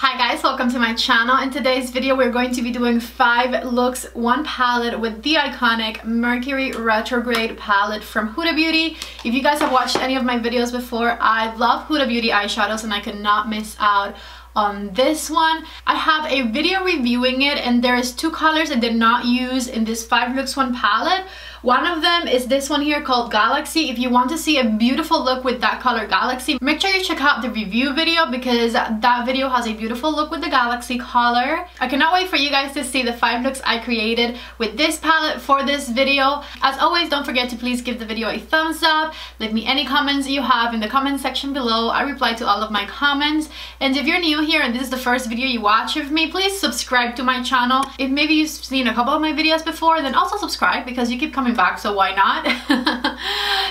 Hi guys, welcome to my channel. In today's video we're going to be doing 5 looks, 1 palette with the iconic Mercury Retrograde Palette from Huda Beauty. If you guys have watched any of my videos before, I love Huda Beauty eyeshadows and I could not miss out on this one. I have a video reviewing it and there's 2 colors I did not use in this 5 looks 1 palette. One of them is this one here called Galaxy. If you want to see a beautiful look with that color Galaxy, make sure you check out the review video because that video has a beautiful look with the Galaxy color. I cannot wait for you guys to see the 5 looks I created with this palette for this video. As always, don't forget to please give the video a thumbs up. Leave me any comments you have in the comment section below. I reply to all of my comments. And if you're new here and this is the first video you watch of me, please subscribe to my channel. If maybe you've seen a couple of my videos before, then also subscribe because you keep coming back, so why not?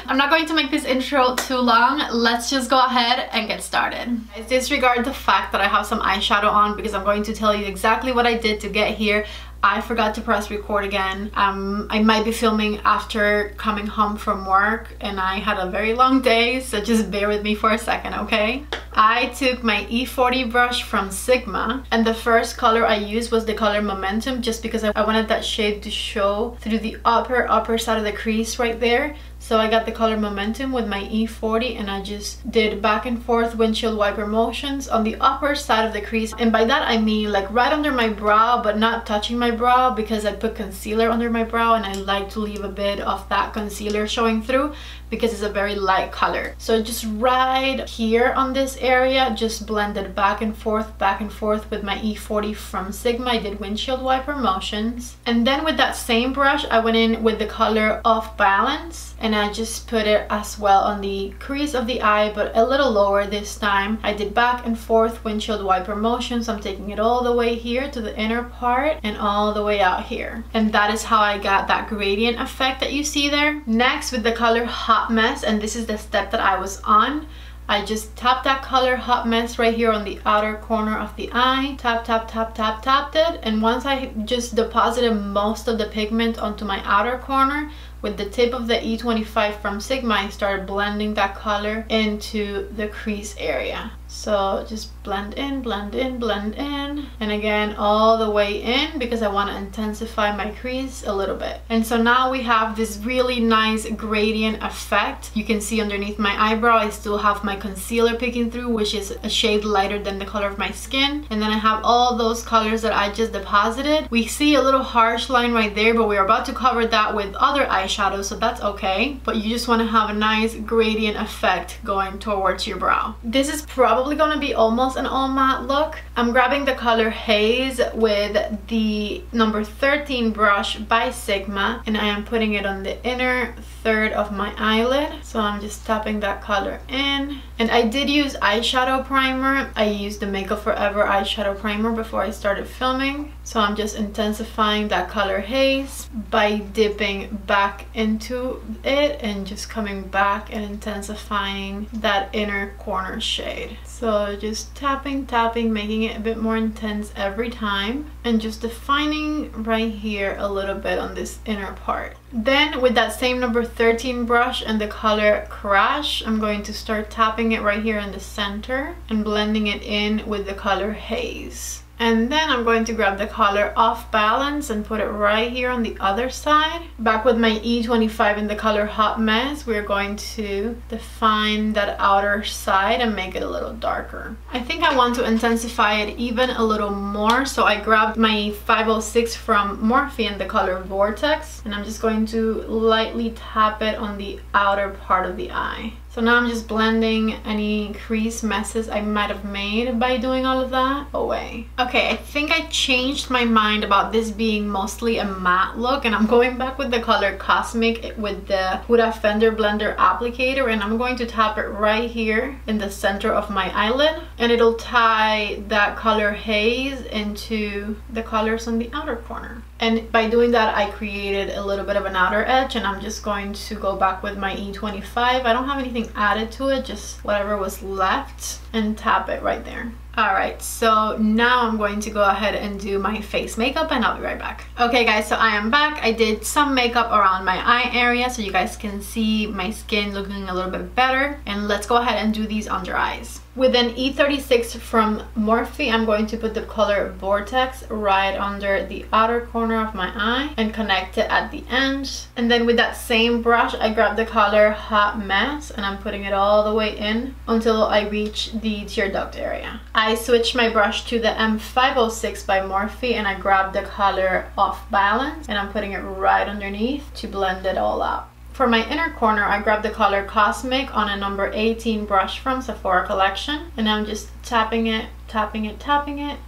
I'm not going to make this intro too long. Let's just go ahead and get started. Disregard the fact that I have some eyeshadow on because I'm going to tell you exactly what I did to get here. I forgot to press record again. I might be filming after coming home from work and I had a very long day, so just bear with me for a second, okay? I took my E40 brush from Sigma and the first color I used was the color Momentum just because I wanted that shade to show through the upper side of the crease right there. So I got the color Momentum with my E40 and I just did back and forth windshield wiper motions on the upper side of the crease. And by that I mean like right under my brow but not touching my brow because I put concealer under my brow and I like to leave a bit of that concealer showing through because it's a very light color. So just right here on this area, just blended back and forth with my E40 from Sigma. I did windshield wiper motions. And then with that same brush, I went in with the color Off Balance and I just put it as well on the crease of the eye, but a little lower this time. I did back and forth windshield wiper motions. I'm taking it all the way here to the inner part and all the way out here. And that is how I got that gradient effect that you see there. Next, with the color Hot Mess, and this is the step that I was on, I just tapped that color Hot Mess right here on the outer corner of the eye. Tapped it, and once I just deposited most of the pigment onto my outer corner, with the tip of the E25 from Sigma, I started blending that color into the crease area. So just blend in, and again all the way in because I want to intensify my crease a little bit. And so now we have this really nice gradient effect. You can see underneath my eyebrow I still have my concealer peeking through, which is a shade lighter than the color of my skin, and then I have all those colors that I just deposited. We see a little harsh line right there, but we're about to cover that with other eyeshadows, so that's okay. But you just want to have a nice gradient effect going towards your brow. This is probably going to be almost an all matte look. I'm grabbing the color Haze with the number 13 brush by Sigma and I am putting it on the inner third of my eyelid. So I'm just tapping that color in. And I did use eyeshadow primer. I used the Makeup Forever eyeshadow primer before I started filming. So I'm just intensifying that color Haze by dipping back into it and just coming back and intensifying that inner corner shade. So just tapping, making it a bit more intense every time and just defining right here a little bit on this inner part. Then with that same number 13 brush and the color Crash, I'm going to start tapping it right here in the center and blending it in with the color Haze. And then I'm going to grab the color Off Balance and put it right here on the other side. Back with my E25 in the color Hot Mess, we're going to define that outer side and make it a little darker. I think I want to intensify it even a little more, so I grabbed my 506 from Morphe in the color Vortex, and I'm just going to lightly tap it on the outer part of the eye. So now I'm just blending any crease messes I might have made by doing all of that away. Okay, I think I changed my mind about this being mostly a matte look and I'm going back with the color Cosmic with the Huda Fender Blender applicator, and I'm going to tap it right here in the center of my eyelid and it'll tie that color Haze into the colors on the outer corner. And by doing that I created a little bit of an outer edge, and I'm just going to go back with my E25. I don't have anything added to it, just whatever was left, and tap it right there. Alright, so now I'm going to go ahead and do my face makeup and I'll be right back. Okay guys, so I am back. I did some makeup around my eye area so you guys can see my skin looking a little bit better. And let's go ahead and do these under eyes. With an E36 from Morphe, I'm going to put the color Vortex right under the outer corner of my eye and connect it at the end. And then with that same brush, I grabbed the color Hot Mess and I'm putting it all the way in until I reach the tear duct area. I switched my brush to the M506 by Morphe and I grabbed the color Off Balance and I'm putting it right underneath to blend it all out. For my inner corner, I grabbed the color Cosmic on a number 18 brush from Sephora collection. And I'm just tapping it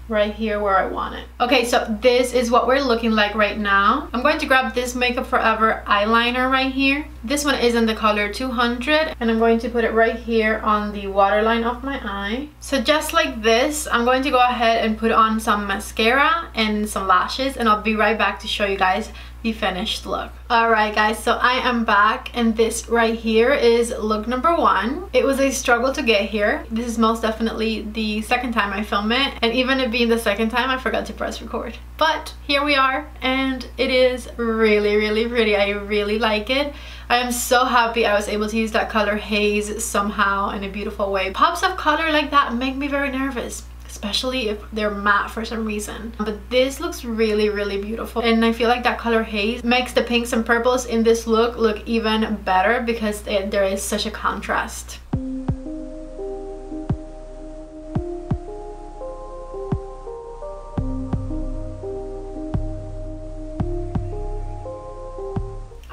right here where I want it. Okay, so this is what we're looking like right now. I'm going to grab this Makeup Forever eyeliner right here. This one is in the color 200 and I'm going to put it right here on the waterline of my eye. So just like this, I'm going to go ahead and put on some mascara and some lashes and I'll be right back to show you guys the finished look. Alright guys, so I am back and this right here is look number 1. It was a struggle to get here. This is most definitely the second time I film it, and even it being the second time, I forgot to press record. But here we are and it is really, really pretty. I really like it. I am so happy I was able to use that color Haze somehow in a beautiful way. Pops of color like that make me very nervous, especially if they're matte for some reason. But this looks really, really beautiful. And I feel like that color Haze makes the pinks and purples in this look even better because there is such a contrast.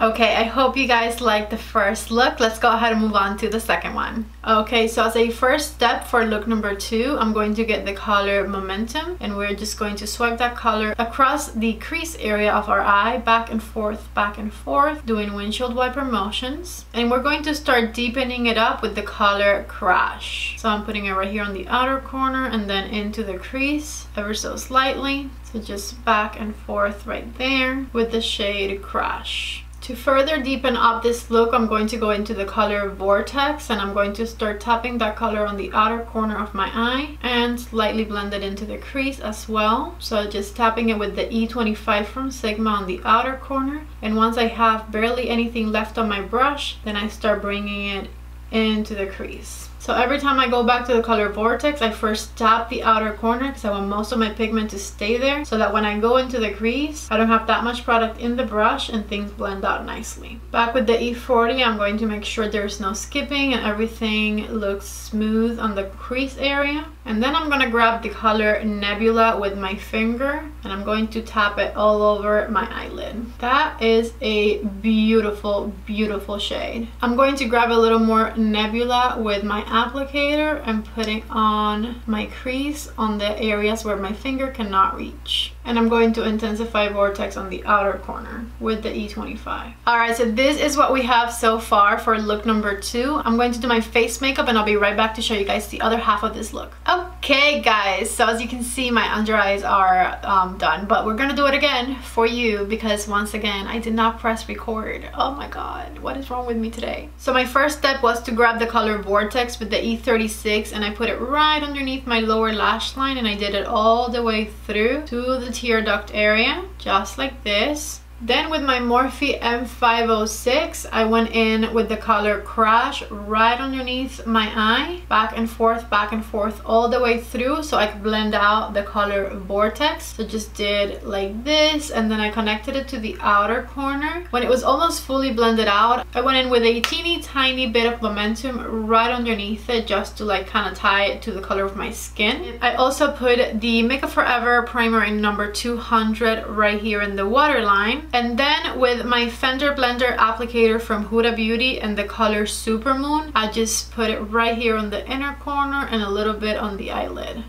Okay, I hope you guys liked the first look. Let's go ahead and move on to the second one. Okay, so as a first step for look number 2, I'm going to get the color Momentum and we're just going to swipe that color across the crease area of our eye, back and forth, doing windshield wiper motions. And we're going to start deepening it up with the color Crash. So I'm putting it right here on the outer corner and then into the crease ever so slightly. So just back and forth right there with the shade Crash. To further deepen up this look, I'm going to go into the color Vortex and I'm going to start tapping that color on the outer corner of my eye and slightly blend it into the crease as well. So just tapping it with the E25 from Sigma on the outer corner. And once I have barely anything left on my brush, then I start bringing it into the crease. So every time I go back to the color Vortex, I first tap the outer corner because I want most of my pigment to stay there so that when I go into the crease, I don't have that much product in the brush and things blend out nicely. Back with the E40, I'm going to make sure there's no skipping and everything looks smooth on the crease area. And then I'm going to grab the color Nebula with my finger and I'm going to tap it all over my eyelid. That is a beautiful, beautiful shade. I'm going to grab a little more Nebula with my applicator and putting on my crease on the areas where my finger cannot reach. And I'm going to intensify Vortex on the outer corner with the E25. Alright, so this is what we have so far for look number 2. I'm going to do my face makeup and I'll be right back to show you guys the other half of this look. Okay guys, so as you can see my under eyes are done, but we're gonna do it again for you because once again I did not press record. Oh my god, what is wrong with me today? So my first step was to grab the color Vortex with the E36 and I put it right underneath my lower lash line and I did it all the way through to the tear duct area, just like this. Then with my Morphe M506, I went in with the color Crash right underneath my eye, back and forth all the way through so I could blend out the color Vortex. So just did like this and then I connected it to the outer corner. When it was almost fully blended out, I went in with a teeny tiny bit of Momentum right underneath it just to like kind of tie it to the color of my skin. I also put the Makeup Forever primer in number 200 right here in the waterline. And then with my Fender Blender applicator from Huda Beauty in the color Supermoon, I just put it right here on the inner corner and a little bit on the eyelid.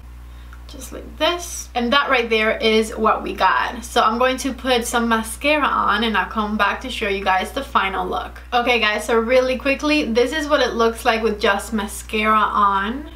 Just like this. And that right there is what we got. So I'm going to put some mascara on and I'll come back to show you guys the final look. Okay guys, so really quickly, this is what it looks like with just mascara on.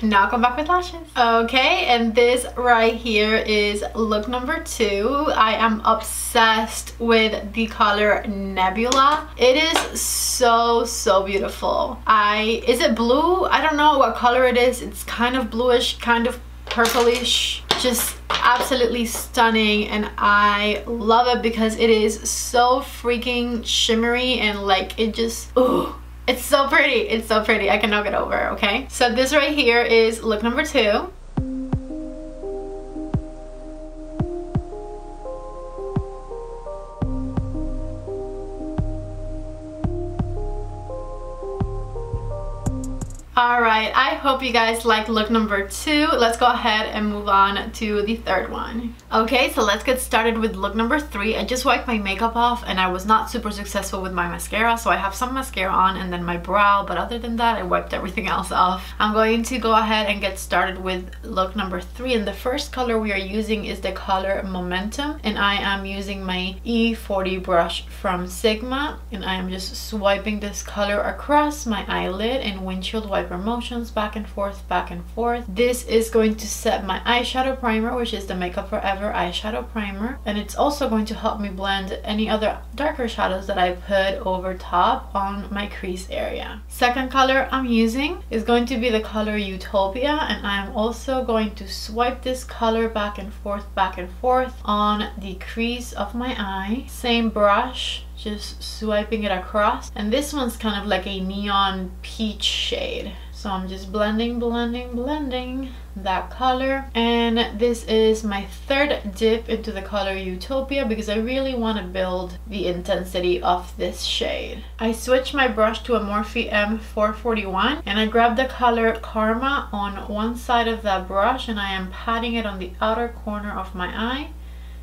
Now come back with lashes. Okay, and this right here is look number 2. I am obsessed with the color Nebula. It is so beautiful. Is it blue? I don't know what color it is. It's kind of bluish, kind of purplish, just absolutely stunning, and I love it because it is so freaking shimmery and like it just, ooh, it's so pretty. It's so pretty. I cannot get over it. Okay, so this right here is look number 2. Alright, I hope you guys like look number 2. Let's go ahead and move on to the third one. Okay, so let's get started with look number 3. I just wiped my makeup off and I was not super successful with my mascara, so I have some mascara on and then my brow, but other than that I wiped everything else off. I'm going to go ahead and get started with look number 3, and the first color we are using is the color Momentum, and I am using my E40 brush from Sigma, and I am just swiping this color across my eyelid in windshield wiper motions, back and forth, back and forth. This is going to set my eyeshadow primer, which is the Makeup Forever eyeshadow primer, and it's also going to help me blend any other darker shadows that I put over top on my crease area. Second color I'm using is going to be the color Utopia, and I am also going to swipe this color back and forth on the crease of my eye. Same brush, just swiping it across, and this one's kind of like a neon peach shade, so I'm just blending that color. And this is my third dip into the color Utopia because I really want to build the intensity of this shade. I switched my brush to a Morphe M441 and I grabbed the color Karma on one side of that brush, and I am patting it on the outer corner of my eye,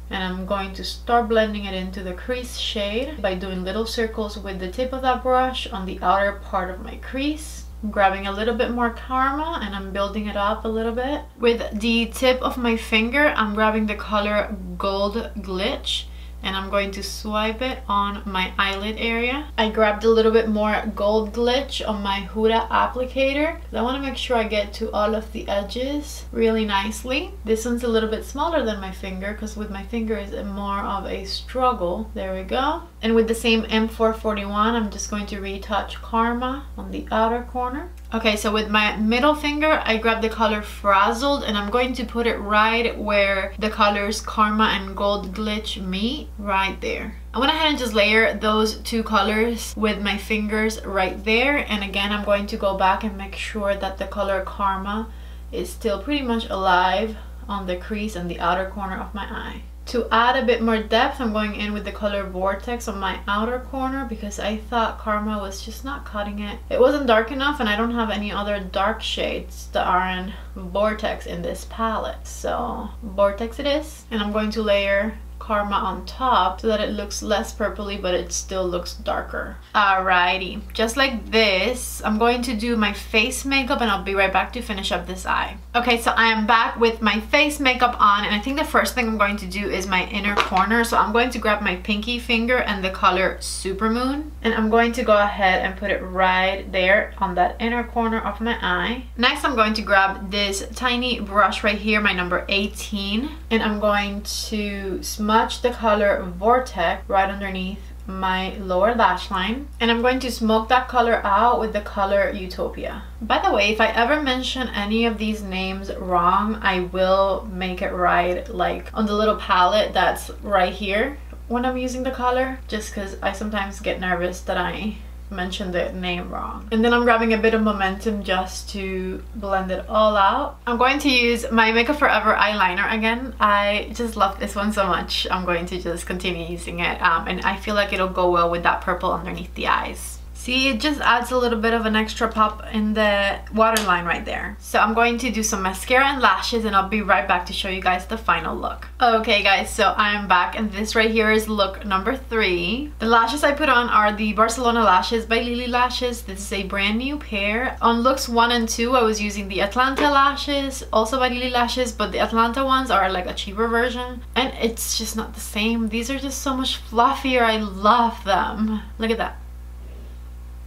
and I'm going to start blending it into the crease shade by doing little circles with the tip of that brush on the outer part of my crease. I'm grabbing a little bit more Karma and I'm building it up a little bit. With the tip of my finger, I'm grabbing the color Gold Glitch and I'm going to swipe it on my eyelid area. I grabbed a little bit more Gold Glitch on my Huda applicator because I want to make sure I get to all of the edges really nicely. This one's a little bit smaller than my finger because with my finger is more of a struggle. There we go. And with the same M441, I'm just going to retouch Karma on the outer corner. Okay, so with my middle finger, I grabbed the color Frazzled and I'm going to put it right where the colors Karma and Gold Glitch meet, right there. I went ahead and just layer those two colors with my fingers right there, and again I'm going to go back and make sure that the color Karma is still pretty much alive on the crease and the outer corner of my eye. To add a bit more depth, I'm going in with the color Vortex on my outer corner because I thought Karma was just not cutting it. It wasn't dark enough and I don't have any other dark shades that are in Vortex in this palette. So Vortex it is, and I'm going to layer Karma on top so that it looks less purpley but it still looks darker. Alrighty, just like this, I'm going to do my face makeup and I'll be right back to finish up this eye. Okay, so I am back with my face makeup on, and I think the first thing I'm going to do is my inner corner. So I'm going to grab my pinky finger and the color Supermoon, and I'm going to go ahead and put it right there on that inner corner of my eye. Next, I'm going to grab this tiny brush right here, my number 18, and I'm going to smudge the color Vortex right underneath my lower lash line, and I'm going to smoke that color out with the color Utopia. By the way, if I ever mention any of these names wrong, I will make it right, like on the little palette that's right here when I'm using the color, just because I sometimes get nervous that I mentioned the name wrong. And then I'm grabbing a bit of Momentum just to blend it all out. I'm going to use my Makeup Forever eyeliner again. I just love this one so much. I'm going to just continue using it, and I feel like it'll go well with that purple underneath the eyes. See, it just adds a little bit of an extra pop in the waterline right there. So I'm going to do some mascara and lashes and I'll be right back to show you guys the final look. Okay guys, so I'm back and this right here is look number 3. The lashes I put on are the Barcelona lashes by Lily Lashes. This is a brand new pair. On looks 1 and 2, I was using the Atlanta lashes, also by Lily Lashes, but the Atlanta ones are like a cheaper version and it's just not the same. These are just so much fluffier. I love them. Look at that.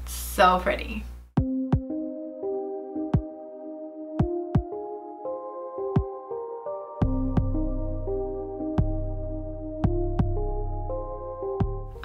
So pretty.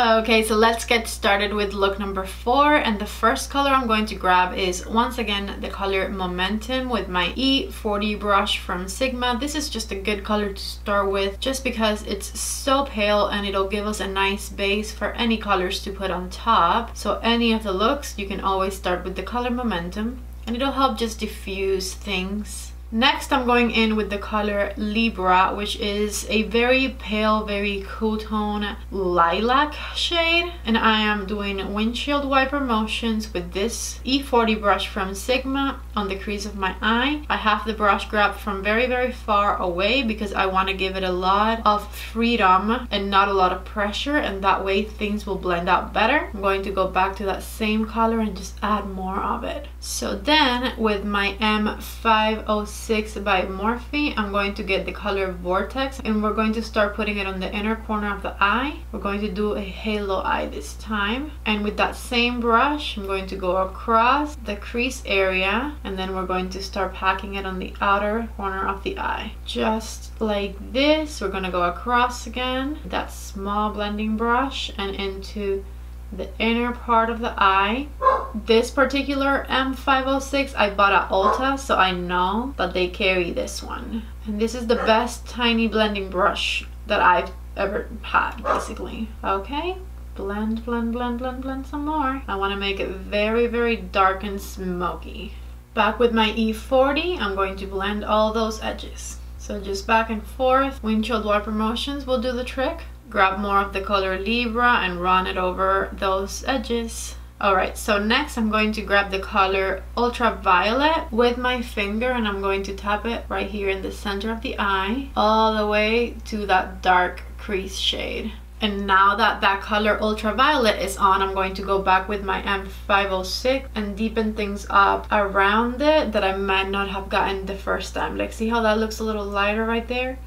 Okay, so let's get started with look number 4, and the first color I'm going to grab is once again the color Momentum with my E40 brush from Sigma. This is just a good color to start with just because it's so pale and it'll give us a nice base for any colors to put on top. So any of the looks, you can always start with the color Momentum and it'll help just diffuse things. Next, I'm going in with the color Libra, which is a very pale, very cool tone lilac shade. And I am doing windshield wiper motions with this E40 brush from Sigma on the crease of my eye. I have the brush grabbed from very, very far away because I want to give it a lot of freedom and not a lot of pressure, and that way things will blend out better. I'm going to go back to that same color and just add more of it. So then with my M506 by Morphe, I'm going to get the color Vortex and we're going to start putting it on the inner corner of the eye. We're going to do a halo eye this time, and with that same brush I'm going to go across the crease area and then we're going to start packing it on the outer corner of the eye. Just like this, we're going to go across again, that small blending brush, and into the inner part of the eye. This particular M506 I bought at Ulta, so I know that they carry this one. And this is the best tiny blending brush that I've ever had, basically. Okay, blend, blend, blend, blend, blend some more. I want to make it very, very dark and smoky. Back with my E40, I'm going to blend all those edges. So just back and forth, windshield wiper motions will do the trick. Grab more of the color Libra and run it over those edges. Alright, so next I'm going to grab the color Ultraviolet with my finger and I'm going to tap it right here in the center of the eye all the way to that dark crease shade. And now that that color Ultraviolet is on, I'm going to go back with my M506 and deepen things up around it that I might not have gotten the first time. Like, see how that looks a little lighter right there?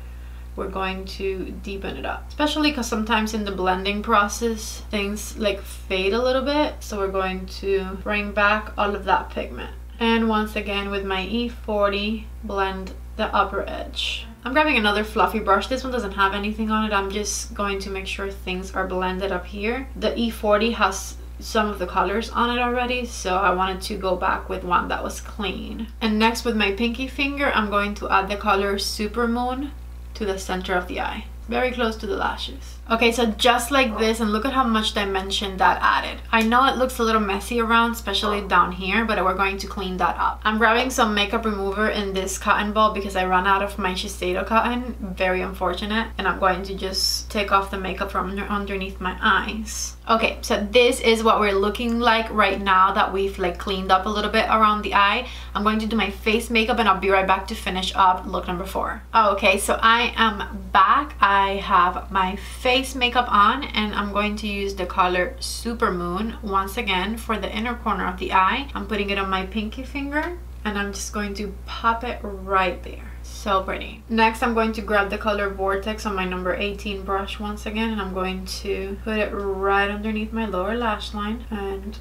We're going to deepen it up, especially because sometimes in the blending process things like fade a little bit, so we're going to bring back all of that pigment. And once again with my E40, blend the upper edge. I'm grabbing another fluffy brush. This one doesn't have anything on it. I'm just going to make sure things are blended up here. The E40 has some of the colors on it already, so I wanted to go back with one that was clean. And next with my pinky finger, I'm going to add the color Supermoon to the center of the eye, very close to the lashes. Okay, so just like this, and look at how much dimension that added. I know it looks a little messy around, especially down here, but we're going to clean that up. I'm grabbing some makeup remover in this cotton ball because I ran out of my Shiseido cotton. Very unfortunate. And I'm going to just take off the makeup from underneath my eyes. Okay, so this is what we're looking like right now that we've like cleaned up a little bit around the eye. I'm going to do my face makeup and I'll be right back to finish up look number 4. Okay, so I am back. I have my face makeup on and I'm going to use the color Supermoon once again for the inner corner of the eye. I'm putting it on my pinky finger and I'm just going to pop it right there. So pretty. Next, I'm going to grab the color Vortex on my number 18 brush once again and I'm going to put it right underneath my lower lash line, and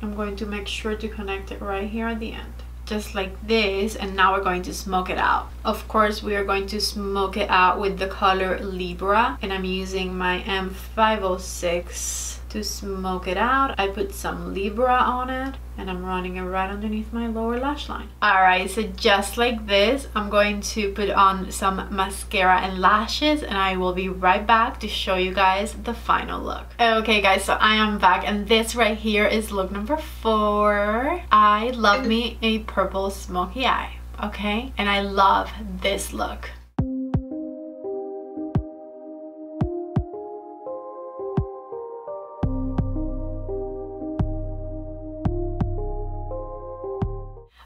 I'm going to make sure to connect it right here at the end. Just like this, and now we're going to smoke it out. Of course, we are going to smoke it out with the color Libra, and I'm using my M506 to smoke it out. I put some Libra on it and I'm running it right underneath my lower lash line. Alright, so just like this, I'm going to put on some mascara and lashes and I will be right back to show you guys the final look. Okay guys, so I am back and this right here is look number 4. I love me a purple smoky eye, okay? And I love this look.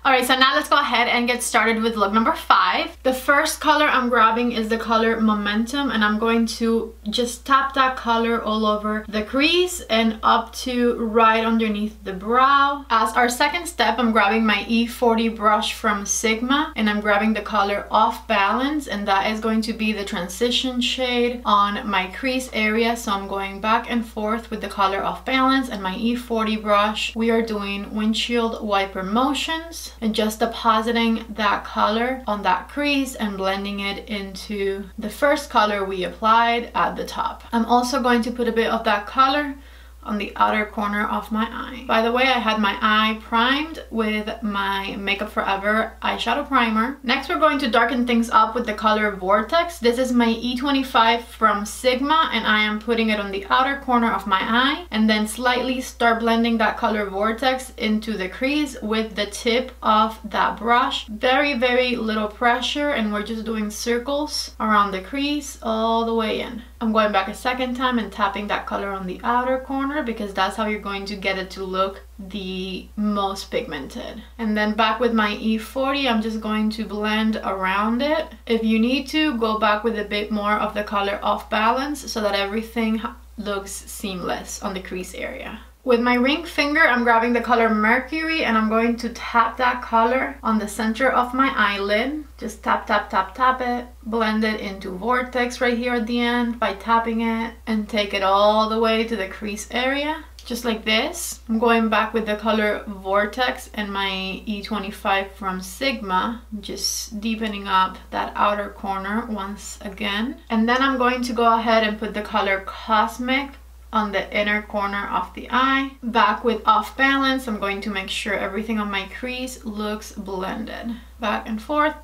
Alright, so now let's go ahead and get started with look number 5. The first color I'm grabbing is the color Momentum, and I'm going to just tap that color all over the crease and up to right underneath the brow. As our second step, I'm grabbing my E40 brush from Sigma and I'm grabbing the color Off Balance, and that is going to be the transition shade on my crease area. So I'm going back and forth with the color Off Balance and my E40 brush. We are doing windshield wiper motions. and just depositing that color on that crease and blending it into the first color we applied at the top. I'm also going to put a bit of that color on the outer corner of my eye. By the way, I had my eye primed with my Makeup Forever eyeshadow primer. Next, we're going to darken things up with the color Vortex. This is my E25 from Sigma, and I am putting it on the outer corner of my eye, and then slightly start blending that color Vortex into the crease with the tip of that brush. Very, very little pressure, and we're just doing circles around the crease all the way in. I'm going back a second time and tapping that color on the outer corner because that's how you're going to get it to look the most pigmented. And then back with my E40, I'm just going to blend around it. If you need to, go back with a bit more of the color Off Balance so that everything looks seamless on the crease area. With my ring finger, I'm grabbing the color Mercury and I'm going to tap that color on the center of my eyelid. Just tap, tap, tap, tap it. Blend it into Vortex right here at the end by tapping it and take it all the way to the crease area. Just like this. I'm going back with the color Vortex and my E25 from Sigma, just deepening up that outer corner once again. And then I'm going to go ahead and put the color Cosmic on the inner corner of the eye. Back with Off Balance, I'm going to make sure everything on my crease looks blended. Back and forth,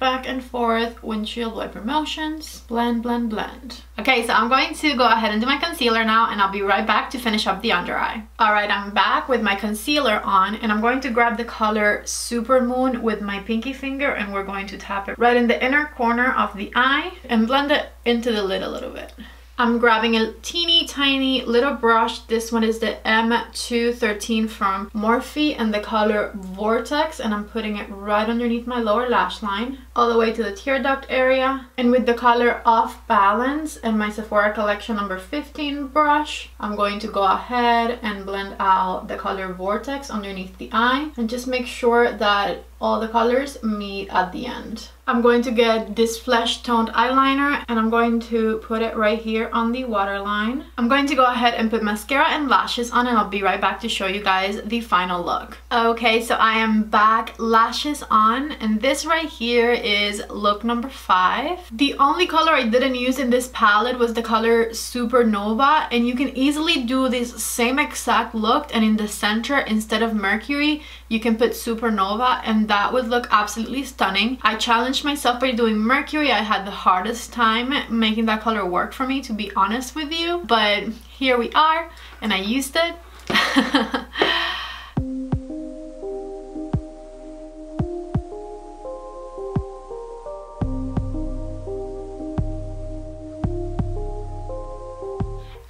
windshield wiper motions, blend, blend, blend. Okay, so I'm going to go ahead and do my concealer now, and I'll be right back to finish up the under eye. Alright, I'm back with my concealer on, and I'm going to grab the color Supermoon with my pinky finger, and we're going to tap it right in the inner corner of the eye and blend it into the lid a little bit. I'm grabbing a teeny tiny little brush. This one is the M213 from Morphe and the color Vortex, and I'm putting it right underneath my lower lash line all the way to the tear duct area. And with the color Off Balance and my Sephora Collection number 15 brush, I'm going to go ahead and blend out the color Vortex underneath the eye and just make sure that all the colors meet at the end. I'm going to get this flesh toned eyeliner and I'm going to put it right here on the waterline. I'm going to go ahead and put mascara and lashes on, and I'll be right back to show you guys the final look. Okay, so I am back, lashes on, and this right here is look number 5. The only color I didn't use in this palette was the color Supernova, and you can easily do this same exact look, and in the center, instead of Mercury, you can put Supernova, and that would look absolutely stunning. I challenged myself by doing Mercury. I had the hardest time making that color work for me, to be honest with you, but here we are, and I used it.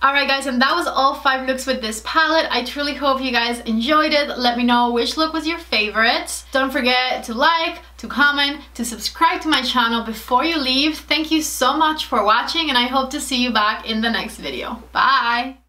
Alright guys, and that was all 5 looks with this palette. I truly hope you guys enjoyed it. Let me know which look was your favorite. Don't forget to like, to comment, to subscribe to my channel before you leave. Thank you so much for watching, and I hope to see you back in the next video. Bye!